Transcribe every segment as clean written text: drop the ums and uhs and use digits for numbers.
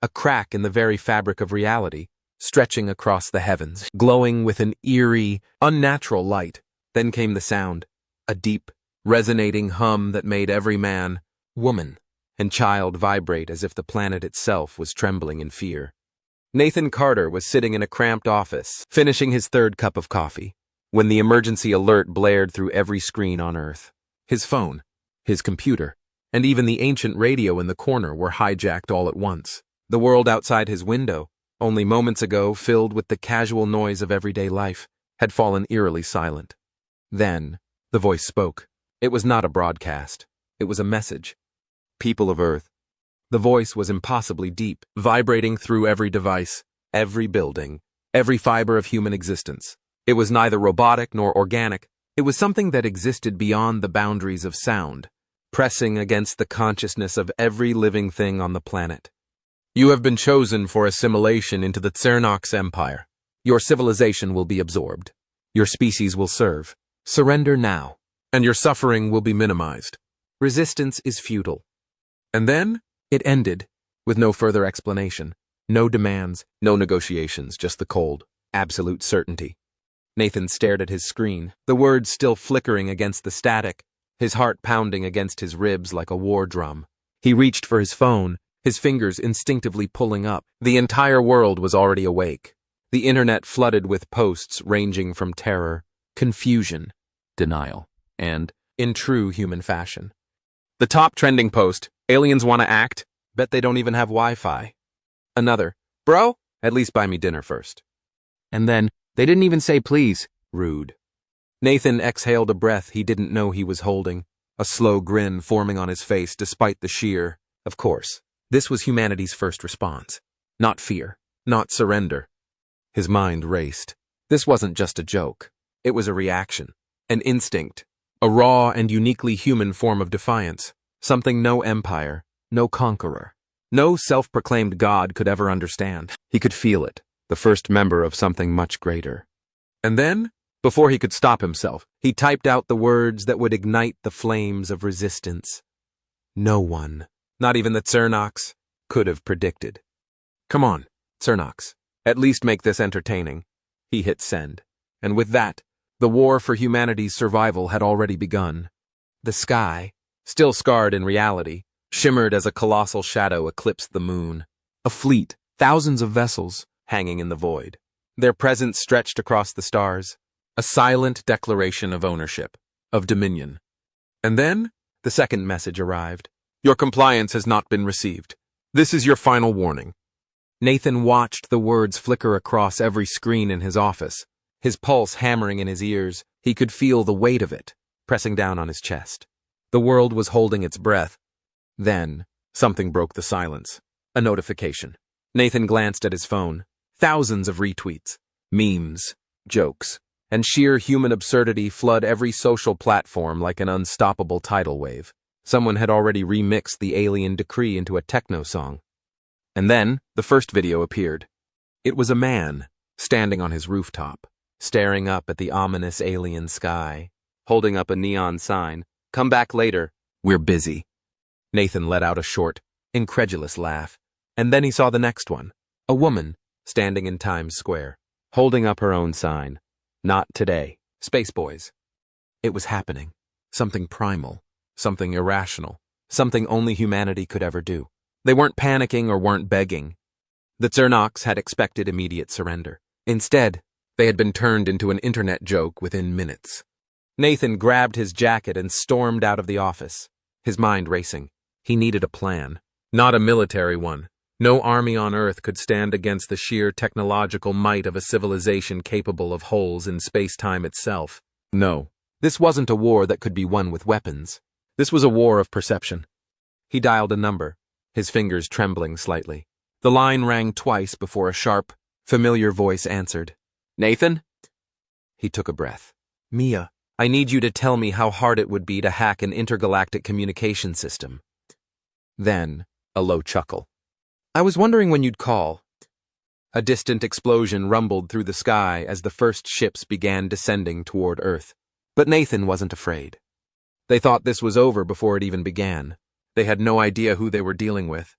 a crack in the very fabric of reality, stretching across the heavens, glowing with an eerie, unnatural light. Then came the sound, a deep, resonating hum that made every man, woman, and child vibrate as if the planet itself was trembling in fear. Nathan Carter was sitting in a cramped office, finishing his third cup of coffee, when the emergency alert blared through every screen on Earth. His phone, his computer, and even the ancient radio in the corner were hijacked all at once. The world outside his window, only moments ago filled with the casual noise of everyday life, had fallen eerily silent. Then, the voice spoke. It was not a broadcast. It was a message. People of Earth. The voice was impossibly deep, vibrating through every device, every building, every fiber of human existence. It was neither robotic nor organic. It was something that existed beyond the boundaries of sound, pressing against the consciousness of every living thing on the planet. You have been chosen for assimilation into the Xernox Empire. Your civilization will be absorbed. Your species will serve. Surrender now, and your suffering will be minimized. Resistance is futile. And then, it ended, with no further explanation. No demands, no negotiations, just the cold, absolute certainty. Nathan stared at his screen, the words still flickering against the static, his heart pounding against his ribs like a war drum. He reached for his phone, his fingers instinctively pulling up. The entire world was already awake. The internet flooded with posts ranging from terror, confusion, denial, and, in true human fashion. The top trending post, aliens want to act, bet they don't even have Wi-Fi. Another, bro, at least buy me dinner first. And then, they didn't even say please, rude. Nathan exhaled a breath he didn't know he was holding, a slow grin forming on his face despite the sheer. Of course, this was humanity's first response. Not fear, not surrender. His mind raced. This wasn't just a joke. It was a reaction, an instinct, a raw and uniquely human form of defiance, something no empire, no conqueror, no self-proclaimed god could ever understand. He could feel it, the first member of something much greater. And then, before he could stop himself, he typed out the words that would ignite the flames of resistance. No one, not even the Xernox, could have predicted. Come on, Xernox, at least make this entertaining. He hit send. And with that, the war for humanity's survival had already begun. The sky, still scarred in reality, shimmered as a colossal shadow eclipsed the moon. A fleet, thousands of vessels, hanging in the void. Their presence stretched across the stars, a silent declaration of ownership, of dominion. And then, the second message arrived. Your compliance has not been received. This is your final warning. Nathan watched the words flicker across every screen in his office, his pulse hammering in his ears. He could feel the weight of it, pressing down on his chest. The world was holding its breath. Then, something broke the silence. A notification. Nathan glanced at his phone. Thousands of retweets, memes, jokes, and sheer human absurdity flood every social platform like an unstoppable tidal wave. Someone had already remixed the alien decree into a techno song. And then, the first video appeared. It was a man, standing on his rooftop, staring up at the ominous alien sky, holding up a neon sign. Come back later, we're busy. Nathan let out a short, incredulous laugh, and then he saw the next one. A woman, standing in Times Square, holding up her own sign. Not today, Space Boys. It was happening. Something primal, something irrational, something only humanity could ever do. They weren't panicking or weren't begging. The Xernox had expected immediate surrender. Instead, they had been turned into an internet joke within minutes. Nathan grabbed his jacket and stormed out of the office, his mind racing. He needed a plan, not a military one. No army on Earth could stand against the sheer technological might of a civilization capable of holes in space-time itself. No, this wasn't a war that could be won with weapons. This was a war of perception. He dialed a number, his fingers trembling slightly. The line rang twice before a sharp, familiar voice answered. Nathan? He took a breath. Mia, I need you to tell me how hard it would be to hack an intergalactic communication system. Then, a low chuckle. I was wondering when you'd call. A distant explosion rumbled through the sky as the first ships began descending toward Earth. But Nathan wasn't afraid. They thought this was over before it even began. They had no idea who they were dealing with.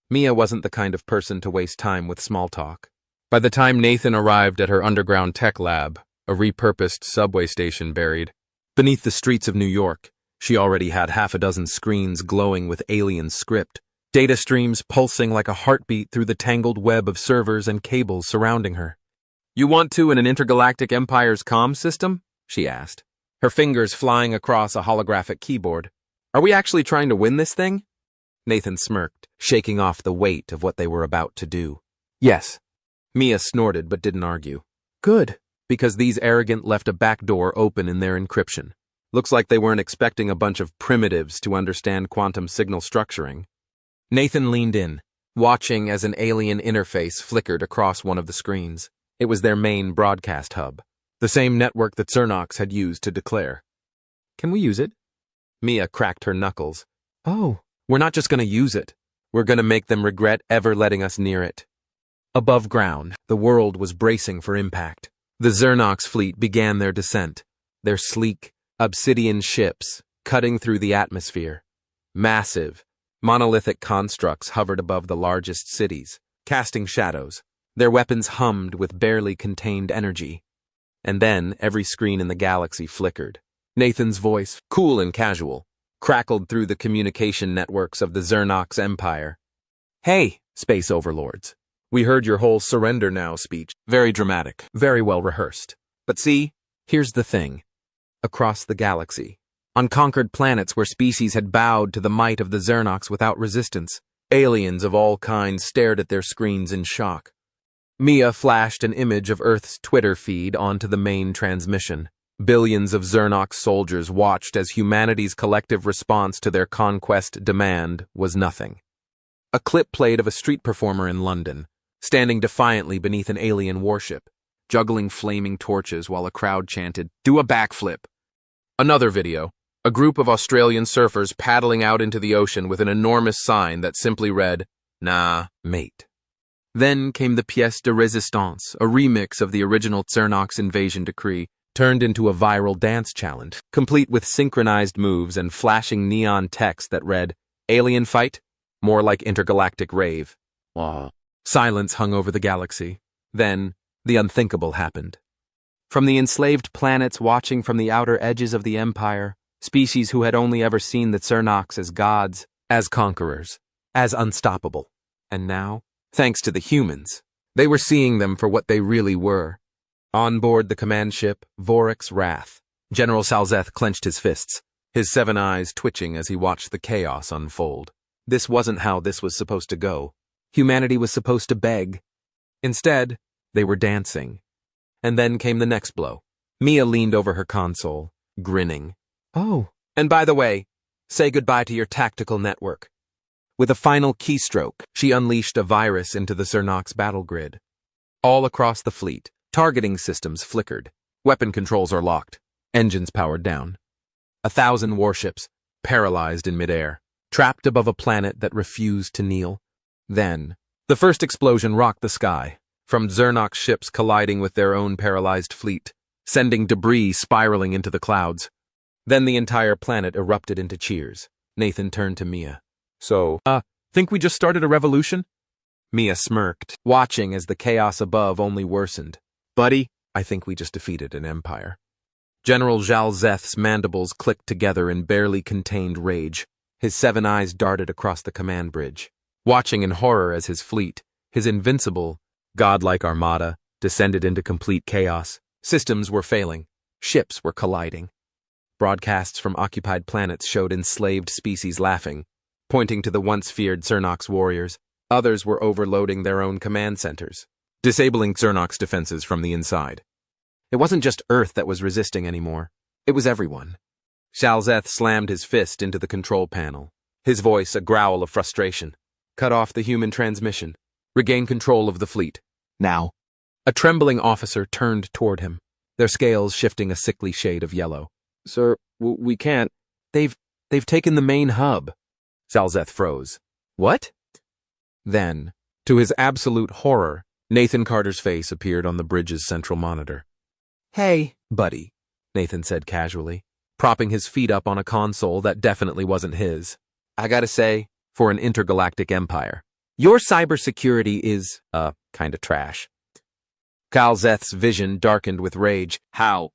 Mia wasn't the kind of person to waste time with small talk. By the time Nathan arrived at her underground tech lab, a repurposed subway station buried beneath the streets of New York, she already had half a dozen screens glowing with alien script, data streams pulsing like a heartbeat through the tangled web of servers and cables surrounding her. "You want to in an intergalactic empire's comm system?" she asked, her fingers flying across a holographic keyboard. "Are we actually trying to win this thing?" Nathan smirked, shaking off the weight of what they were about to do. "Yes." Mia snorted but didn't argue. "Good, because these arrogant left a back door open in their encryption. Looks like they weren't expecting a bunch of primitives to understand quantum signal structuring." Nathan leaned in, watching as an alien interface flickered across one of the screens. It was their main broadcast hub, the same network that Cernox had used to declare. "Can we use it?" Mia cracked her knuckles. "Oh, we're not just going to use it. We're going to make them regret ever letting us near it." Above ground, the world was bracing for impact. The Cernox fleet began their descent, their sleek, obsidian ships cutting through the atmosphere. Massive, monolithic constructs hovered above the largest cities, casting shadows. Their weapons hummed with barely contained energy. And then every screen in the galaxy flickered. Nathan's voice, cool and casual, crackled through the communication networks of the Cernox Empire. "Hey, space overlords. We heard your whole surrender now speech. Very dramatic, very well rehearsed. But see, here's the thing. Across the galaxy, on conquered planets where species had bowed to the might of the Cernox without resistance, aliens of all kinds stared at their screens in shock. Mia flashed an image of Earth's Twitter feed onto the main transmission. Billions of Cernox soldiers watched as humanity's collective response to their conquest demand was nothing. A clip played of a street performer in London, standing defiantly beneath an alien warship, juggling flaming torches while a crowd chanted, "Do a backflip." Another video, a group of Australian surfers paddling out into the ocean with an enormous sign that simply read, "Nah, mate." Then came the pièce de résistance, a remix of the original Cernox invasion decree, turned into a viral dance challenge, complete with synchronized moves and flashing neon text that read, "Alien fight? More like intergalactic rave." Silence hung over the galaxy. Then, the unthinkable happened. From the enslaved planets watching from the outer edges of the Empire, species who had only ever seen the Cernox as gods, as conquerors, as unstoppable. And now, thanks to the humans, they were seeing them for what they really were. On board the command ship, Vorik's Wrath, General Salzeth clenched his fists, his 7 eyes twitching as he watched the chaos unfold. This wasn't how this was supposed to go. Humanity was supposed to beg. Instead, they were dancing. And then came the next blow. Mia leaned over her console, grinning. "Oh, and by the way, say goodbye to your tactical network." With a final keystroke, she unleashed a virus into the Cernox battle grid. All across the fleet, targeting systems flickered. Weapon controls are locked. Engines powered down. 1,000 warships, paralyzed in midair, trapped above a planet that refused to kneel. Then, the first explosion rocked the sky, from Cernox ships colliding with their own paralyzed fleet, sending debris spiraling into the clouds. Then the entire planet erupted into cheers. Nathan turned to Mia. "So, think we just started a revolution?" Mia smirked, watching as the chaos above only worsened. "Buddy, I think we just defeated an empire." General Salzeth's mandibles clicked together in barely contained rage. His 7 eyes darted across the command bridge, watching in horror as his fleet, his invincible, godlike armada, descended into complete chaos. Systems were failing. Ships were colliding. Broadcasts from occupied planets showed enslaved species laughing, pointing to the once feared Cernox warriors. Others were overloading their own command centers, disabling Cernox defenses from the inside. It wasn't just Earth that was resisting anymore. It was everyone. Salzeth slammed his fist into the control panel, his voice a growl of frustration. "Cut off the human transmission. Regain control of the fleet. Now." A trembling officer turned toward him, their scales shifting a sickly shade of yellow. "Sir, we can't. They've taken the main hub." Salzeth froze. "What?" Then, to his absolute horror, Nathan Carter's face appeared on the bridge's central monitor. "Hey, buddy," Nathan said casually, propping his feet up on a console that definitely wasn't his. "I gotta say, for an intergalactic empire, Your cybersecurity is, kinda trash. Galzeth's vision darkened with rage. How?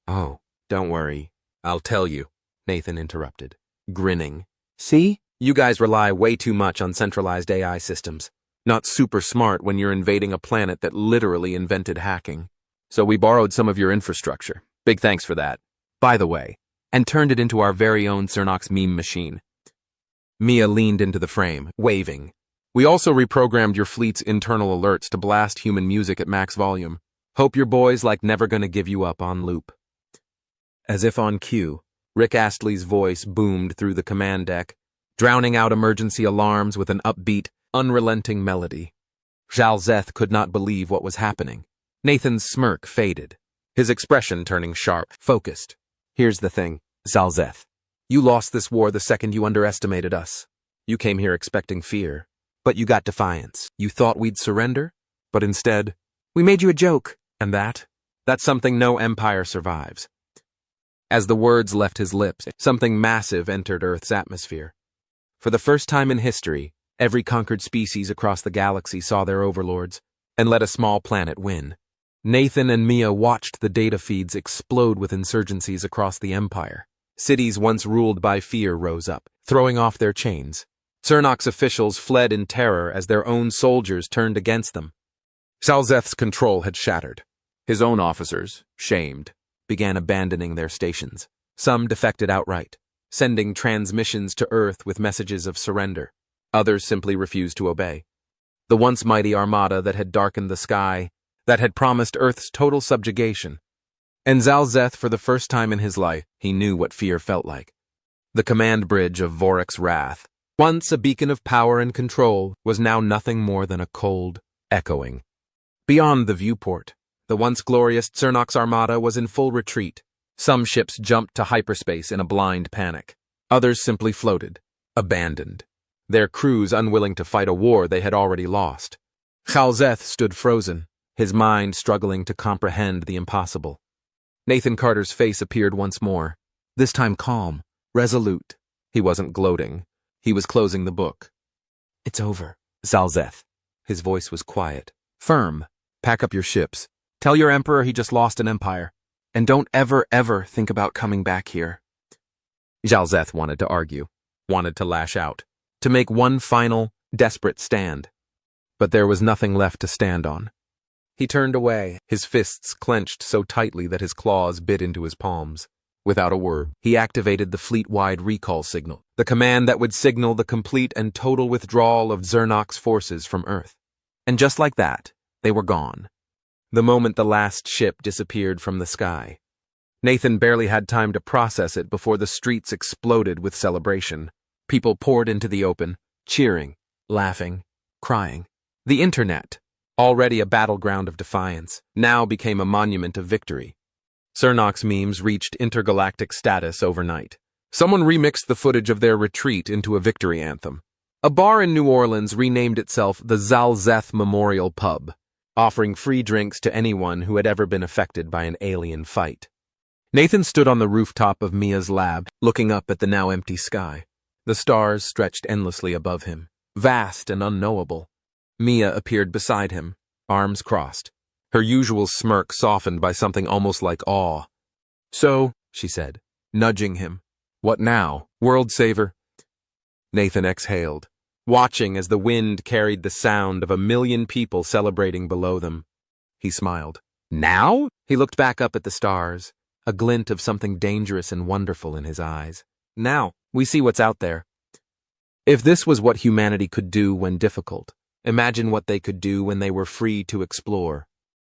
Oh, don't worry. I'll tell you, Nathan interrupted, grinning. See? You guys rely way too much on centralized AI systems. Not super smart when you're invading a planet that literally invented hacking. So we borrowed some of your infrastructure. Big thanks for that. By the way, and turned it into our very own Cernox meme machine. Mia leaned into the frame, waving. We also reprogrammed your fleet's internal alerts to blast human music at max volume. Hope your boys like Never Gonna Give You Up on loop. As if on cue, Rick Astley's voice boomed through the command deck, drowning out emergency alarms with an upbeat, unrelenting melody. Galzeth could not believe what was happening. Nathan's smirk faded, his expression turning sharp, focused. Here's the thing, Galzeth. You lost this war the second you underestimated us. You came here expecting fear, but you got defiance. You thought we'd surrender, but instead, we made you a joke. And that's something no empire survives. As the words left his lips, something massive entered Earth's atmosphere. For the first time in history, every conquered species across the galaxy saw their overlords and let a small planet win. Nathan and Mia watched the data feeds explode with insurgencies across the empire. Cities once ruled by fear rose up, throwing off their chains. Cernox officials fled in terror as their own soldiers turned against them. Galzeth's control had shattered. His own officers, shamed, began abandoning their stations. Some defected outright, sending transmissions to Earth with messages of surrender. Others simply refused to obey. The once mighty armada that had darkened the sky, that had promised Earth's total subjugation. And Galzeth, for the first time in his life, he knew what fear felt like. The command bridge of Vorek's wrath, once a beacon of power and control, was now nothing more than a cold echoing. Beyond the viewport, the once glorious Cernox armada was in full retreat. Some ships jumped to hyperspace in a blind panic. Others simply floated, abandoned, their crews unwilling to fight a war they had already lost. Galzeth stood frozen, his mind struggling to comprehend the impossible. Nathan Carter's face appeared once more, this time calm, resolute. He wasn't gloating. He was closing the book. It's over, Galzeth. His voice was quiet, firm. Pack up your ships. Tell your emperor he just lost an empire. And don't ever think about coming back here. Galzeth wanted to argue, wanted to lash out, to make one final, desperate stand. But there was nothing left to stand on. He turned away, his fists clenched so tightly that his claws bit into his palms. Without a word, he activated the fleet-wide recall signal, the command that would signal the complete and total withdrawal of Cernox forces from Earth. And just like that, they were gone. The moment the last ship disappeared from the sky. Nathan barely had time to process it before the streets exploded with celebration. People poured into the open, cheering, laughing, crying. The internet, already a battleground of defiance, now became a monument of victory. Cernox memes reached intergalactic status overnight. Someone remixed the footage of their retreat into a victory anthem. A bar in New Orleans renamed itself the Galzeth Memorial Pub, offering free drinks to anyone who had ever been affected by an alien fight. Nathan stood on the rooftop of Mia's lab, looking up at the now empty sky. The stars stretched endlessly above him, vast and unknowable. Mia appeared beside him, arms crossed, her usual smirk softened by something almost like awe. So, she said, nudging him, what now, world saver? Nathan exhaled, watching as the wind carried the sound of 1 million people celebrating below them. He smiled. Now? He looked back up at the stars, a glint of something dangerous and wonderful in his eyes. Now, we see what's out there. If this was what humanity could do when difficult, imagine what they could do when they were free to explore.